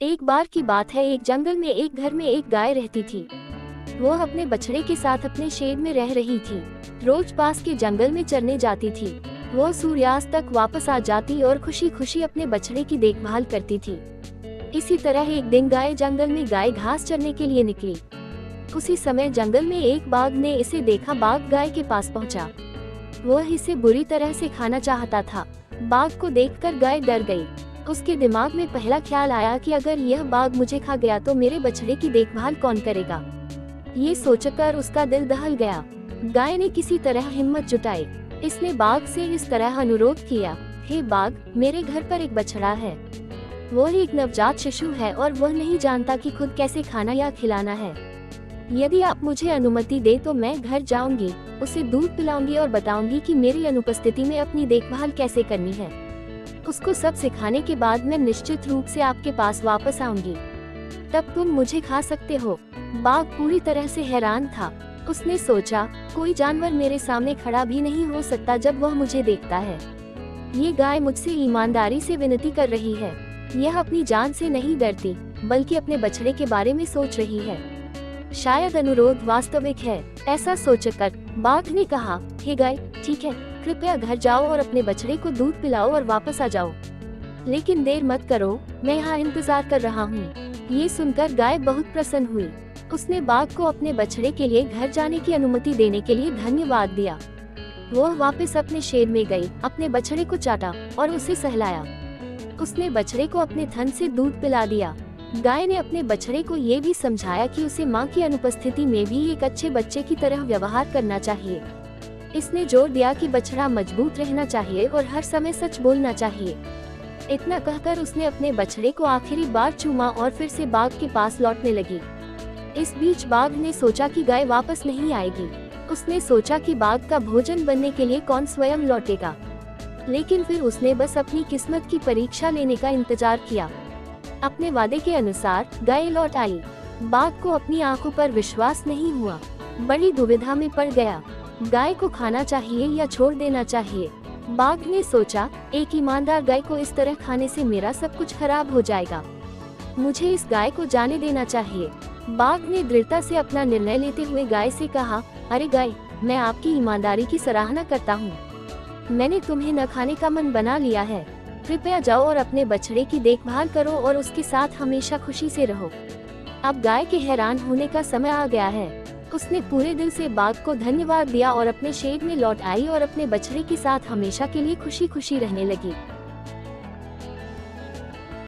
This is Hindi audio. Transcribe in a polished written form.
एक बार की बात है, एक जंगल में एक घर में एक गाय रहती थी। वो अपने बछड़े के साथ अपने शेड में रह रही थी। रोज पास के जंगल में चरने जाती थी। वो सूर्यास्त तक वापस आ जाती और खुशी खुशी अपने बछड़े की देखभाल करती थी। इसी तरह एक दिन गाय जंगल में गाय घास चरने के लिए निकली। उसी समय जंगल में एक बाघ ने इसे देखा। बाघ गाय के पास पहुंचा। वह इसे बुरी तरह से खाना चाहता था। बाघ को देखकर गाय डर गई। उसके दिमाग में पहला ख्याल आया कि अगर यह बाघ मुझे खा गया तो मेरे बछड़े की देखभाल कौन करेगा। ये सोचकर उसका दिल दहल गया। गाय ने किसी तरह हिम्मत जुटाई। इसने बाघ से इस तरह अनुरोध किया, हे बाघ, मेरे घर पर एक बछड़ा है। वो एक नवजात शिशु है और वह नहीं जानता कि खुद कैसे खाना या खिलाना है। यदि आप मुझे अनुमति दे तो मैं घर जाऊंगी, उसे दूध पिलाऊंगी और बताऊंगी कि मेरी अनुपस्थिति में अपनी देखभाल कैसे करनी है। उसको सब सिखाने के बाद मैं निश्चित रूप से आपके पास वापस आऊंगी। तब तुम मुझे खा सकते हो। बाघ पूरी तरह से हैरान था। उसने सोचा, कोई जानवर मेरे सामने खड़ा भी नहीं हो सकता जब वह मुझे देखता है। ये गाय मुझसे ईमानदारी से विनती कर रही है। यह अपनी जान से नहीं डरती, बल्कि अपने बछड़े के बारे में सोच रही है। शायद अनुरोध वास्तविक है। ऐसा सोचकर बाघ ने कहा, हे गाय, ठीक है, कृपया घर जाओ और अपने बछड़े को दूध पिलाओ और वापस आ जाओ। लेकिन देर मत करो, मैं यहाँ इंतजार कर रहा हूँ। ये सुनकर गाय बहुत प्रसन्न हुई। उसने बाघ को अपने बछड़े के लिए घर जाने की अनुमति देने के लिए धन्यवाद दिया। वो वापस अपने शेड में गई, अपने बछड़े को चाटा और उसे सहलाया। उसने बछड़े को अपने थन से दूध पिला दिया। गाय ने अपने बछड़े को ये भी समझाया कि उसे माँ की अनुपस्थिति में भी एक अच्छे बच्चे की तरह व्यवहार करना चाहिए। इसने जोर दिया कि बछड़ा मजबूत रहना चाहिए और हर समय सच बोलना चाहिए। इतना कहकर उसने अपने बछड़े को आखिरी बार चूमा और फिर से बाघ के पास लौटने लगी। इस बीच बाघ ने सोचा कि गाय वापस नहीं आएगी। उसने सोचा कि बाघ का भोजन बनने के लिए कौन स्वयं लौटेगा। लेकिन फिर उसने बस अपनी किस्मत की परीक्षा लेने का इंतजार किया। अपने वादे के अनुसार गाय लौट आई। बाघ को अपनी आंखों पर विश्वास नहीं हुआ। बड़ी दुविधा में पड़ गया। गाय को खाना चाहिए या छोड़ देना चाहिए। बाघ ने सोचा, एक ईमानदार गाय को इस तरह खाने से मेरा सब कुछ खराब हो जाएगा। मुझे इस गाय को जाने देना चाहिए। बाघ ने दृढ़ता से अपना निर्णय लेते हुए गाय से कहा, अरे गाय, मैं आपकी ईमानदारी की सराहना करता हूँ। मैंने तुम्हें न खाने का मन बना लिया है। कृपया जाओ और अपने बछड़े की देखभाल करो और उसके साथ हमेशा खुशी से रहो। अब गाय के हैरान होने का समय आ गया है। उसने पूरे दिल से बाघ को धन्यवाद दिया और अपने शेड में लौट आई और अपने बछड़े के साथ हमेशा के लिए खुशी खुशी रहने लगी।